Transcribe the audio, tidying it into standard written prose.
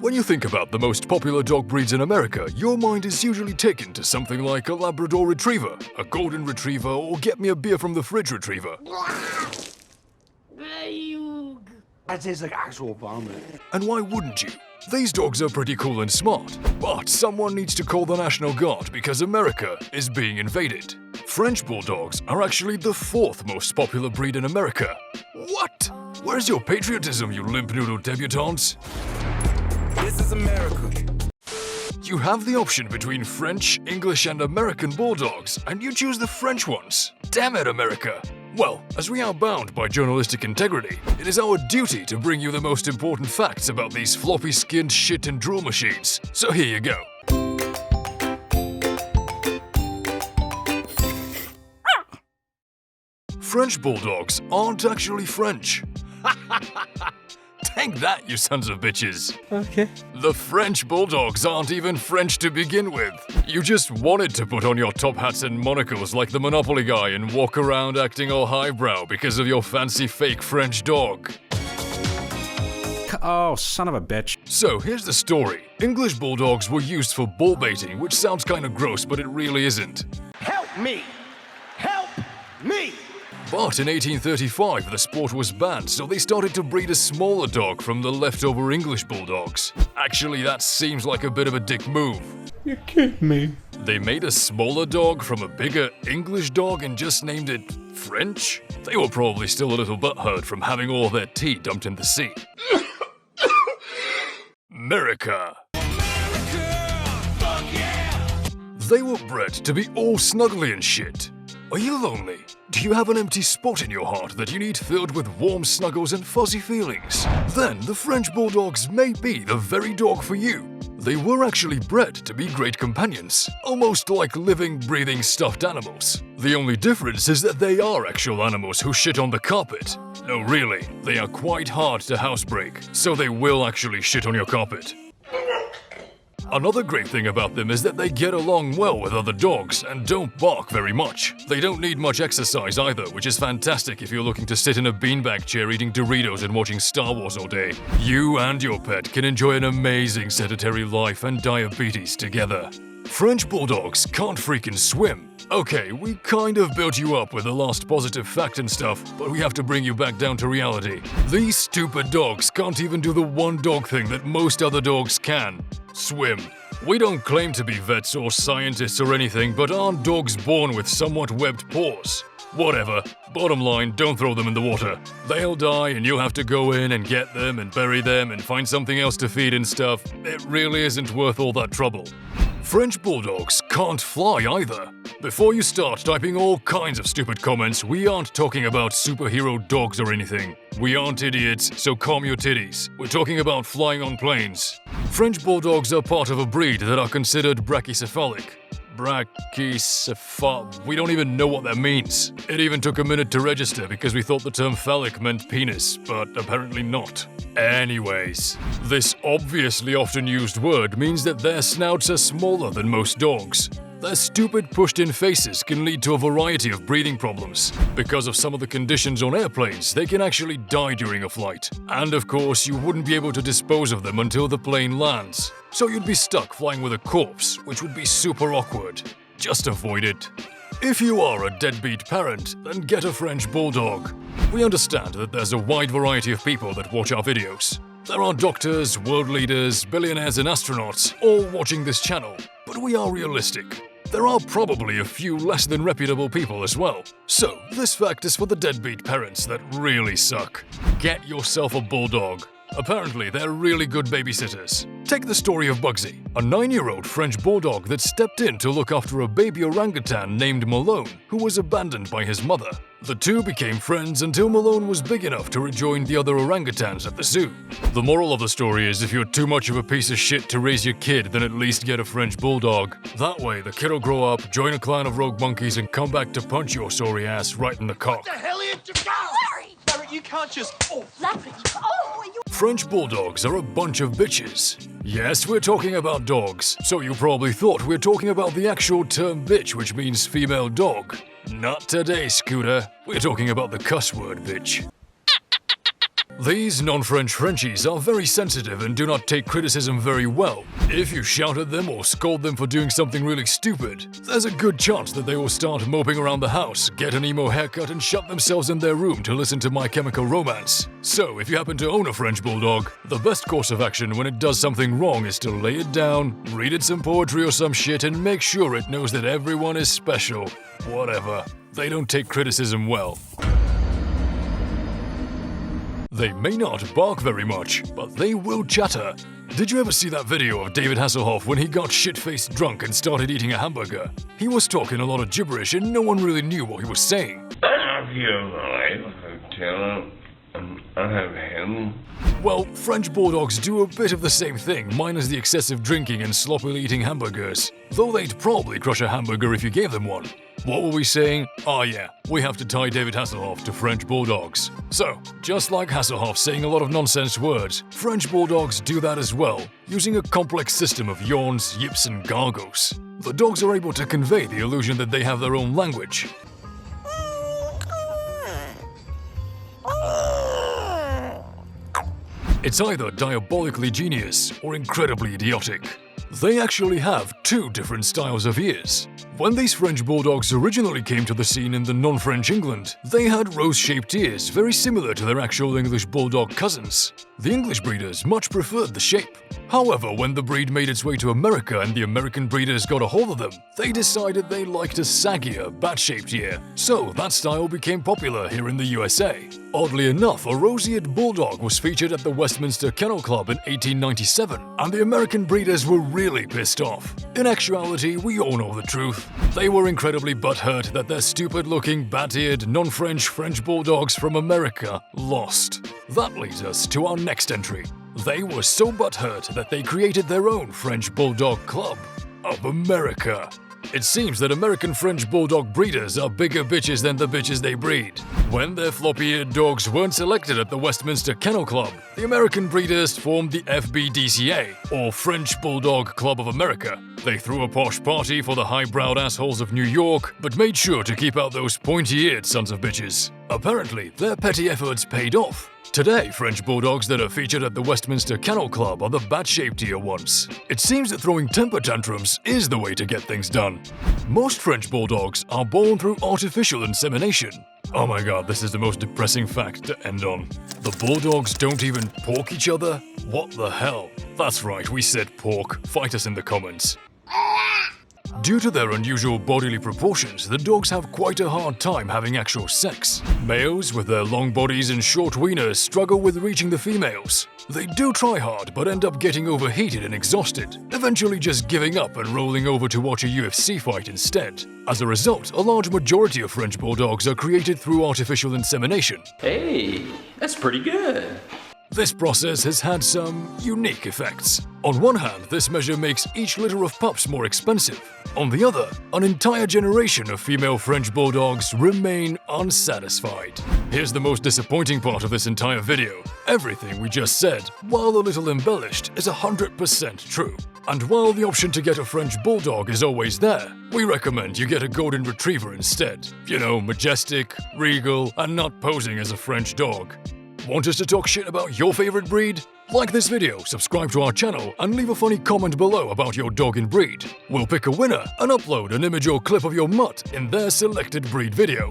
When you think about the most popular dog breeds in America, your mind is usually taken to something like a Labrador Retriever, a Golden Retriever, or get me a beer from the fridge Retriever. That tastes like actual vomit. And why wouldn't you? These dogs are pretty cool and smart, but someone needs to call the National Guard because America is being invaded. French Bulldogs are actually the 4th most popular breed in America. What? Where's your patriotism, you limp noodle debutantes? This is America. You have the option between French, English, and American Bulldogs, and you choose the French ones. Damn it, America! Well, as we are bound by journalistic integrity, it is our duty to bring you the most important facts about these floppy-skinned shit and drool machines. So here you go. French Bulldogs aren't actually French. Take that, you sons of bitches. Okay. The French Bulldogs aren't even French to begin with. You just wanted to put on your top hats and monocles like the Monopoly guy and walk around acting all highbrow because of your fancy fake French dog. Oh, son of a bitch. So here's the story. English Bulldogs were used for bull baiting, which sounds kind of gross, but it really isn't. Help me! Help me! But in 1835, the sport was banned, so they started to breed a smaller dog from the leftover English Bulldogs. Actually, that seems like a bit of a dick move. You're kidding me. They made a smaller dog from a bigger English dog and just named it French? They were probably still a little butthurt from having all their tea dumped in the sea. America. Fuck yeah! They were bred to be all snuggly and shit. Are you lonely? Do you have an empty spot in your heart that you need filled with warm snuggles and fuzzy feelings? Then the French Bulldogs may be the very dog for you. They were actually bred to be great companions, almost like living, breathing stuffed animals. The only difference is that they are actual animals who shit on the carpet. No, really, they are quite hard to housebreak, so they will actually shit on your carpet. Another great thing about them is that they get along well with other dogs and don't bark very much. They don't need much exercise either, which is fantastic if you're looking to sit in a beanbag chair eating Doritos and watching Star Wars all day. You and your pet can enjoy an amazing sedentary life and diabetes together. French Bulldogs can't freaking swim. Okay, we kind of built you up with the last positive fact and stuff, but we have to bring you back down to reality. These stupid dogs can't even do the one dog thing that most other dogs can: swim. We don't claim to be vets or scientists or anything, but aren't dogs born with somewhat webbed paws? Whatever. Bottom line, don't throw them in the water. They'll die and you'll have to go in and get them and bury them and find something else to feed and stuff. It really isn't worth all that trouble. French Bulldogs can't fly either. Before you start typing all kinds of stupid comments, we aren't talking about superhero dogs or anything. We aren't idiots, so calm your titties. We're talking about flying on planes. French Bulldogs are part of a breed that are considered brachycephalic. We don't even know what that means. It even took a minute to register because we thought the term phallic meant penis, but apparently not. Anyways, this obviously often used word means that their snouts are smaller than most dogs. Their stupid pushed-in faces can lead to a variety of breathing problems. Because of some of the conditions on airplanes, they can actually die during a flight. And of course, you wouldn't be able to dispose of them until the plane lands. So you'd be stuck flying with a corpse, which would be super awkward. Just avoid it. If you are a deadbeat parent, then get a French Bulldog. We understand that there's a wide variety of people that watch our videos. There are doctors, world leaders, billionaires and astronauts all watching this channel, but we are realistic. There are probably a few less than reputable people as well. So, this fact is for the deadbeat parents that really suck. Get yourself a bulldog. Apparently, they're really good babysitters. Take the story of Bugsy, a 9-year-old French bulldog that stepped in to look after a baby orangutan named Malone, who was abandoned by his mother. The two became friends until Malone was big enough to rejoin the other orangutans at the zoo. The moral of the story is if you're too much of a piece of shit to raise your kid, then at least get a French bulldog. That way, the kid'll grow up, join a clan of rogue monkeys, and come back to punch your sorry ass right in the cock. What the hell are you doing? Larry! Larry, you can't just... Oh, Larry! Oh, you... French Bulldogs are a bunch of bitches. Yes, we're talking about dogs, so you probably thought we're talking about the actual term bitch, which means female dog. Not today, Scooter. We're talking about the cuss word bitch. These non-French Frenchies are very sensitive and do not take criticism very well. If you shout at them or scold them for doing something really stupid, there's a good chance that they will start moping around the house, get an emo haircut and shut themselves in their room to listen to My Chemical Romance. So if you happen to own a French Bulldog, the best course of action when it does something wrong is to lay it down, read it some poetry or some shit and make sure it knows that everyone is special. Whatever. They don't take criticism well. They may not bark very much, but they will chatter. Did you ever see that video of David Hasselhoff when he got shit-faced drunk and started eating a hamburger? He was talking a lot of gibberish and no one really knew what he was saying. I feel alive, I tell him, I have him. Well, French Bulldogs do a bit of the same thing, minus the excessive drinking and sloppily eating hamburgers. Though they'd probably crush a hamburger if you gave them one. What were we saying? Oh yeah, we have to tie David Hasselhoff to French Bulldogs. So, just like Hasselhoff saying a lot of nonsense words, French Bulldogs do that as well, using a complex system of yawns, yips and gargles. The dogs are able to convey the illusion that they have their own language. It's either diabolically genius or incredibly idiotic. They actually have two different styles of ears. When these French Bulldogs originally came to the scene in the non-French England, they had rose-shaped ears very similar to their actual English Bulldog cousins. The English breeders much preferred the shape. However, when the breed made its way to America and the American breeders got a hold of them, they decided they liked a saggier, bat-shaped ear, so that style became popular here in the USA. Oddly enough, a rose-eared bulldog was featured at the Westminster Kennel Club in 1897, and the American breeders were really pissed off. In actuality, we all know the truth. They were incredibly butthurt that their stupid-looking, bat-eared, non-French French Bulldogs from America lost. That leads us to our next entry. They were so butthurt that they created their own French Bulldog Club of America. It seems that American French Bulldog breeders are bigger bitches than the bitches they breed. When their floppy-eared dogs weren't selected at the Westminster Kennel Club, the American breeders formed the FBDCA, or French Bulldog Club of America. They threw a posh party for the high-browed assholes of New York, but made sure to keep out those pointy-eared sons of bitches. Apparently, their petty efforts paid off. Today, French Bulldogs that are featured at the Westminster Kennel Club are the bat-shaped ear ones. It seems that throwing temper tantrums is the way to get things done. Most French Bulldogs are born through artificial insemination. Oh my god, this is the most depressing fact to end on. The Bulldogs don't even pork each other? What the hell? That's right, we said pork. Fight us in the comments. Due to their unusual bodily proportions, the dogs have quite a hard time having actual sex. Males, with their long bodies and short wieners, struggle with reaching the females. They do try hard, but end up getting overheated and exhausted, eventually just giving up and rolling over to watch a UFC fight instead. As a result, a large majority of French Bulldogs are created through artificial insemination. Hey, that's pretty good. This process has had some unique effects. On one hand, this measure makes each litter of pups more expensive. On the other, an entire generation of female French Bulldogs remain unsatisfied. Here's the most disappointing part of this entire video. Everything we just said, while a little embellished, is 100% true. And while the option to get a French Bulldog is always there, we recommend you get a Golden Retriever instead. You know, majestic, regal, and not posing as a French dog. Want us to talk shit about your favorite breed? Like this video, subscribe to our channel, and leave a funny comment below about your dog and breed. We'll pick a winner and upload an image or clip of your mutt in their selected breed video.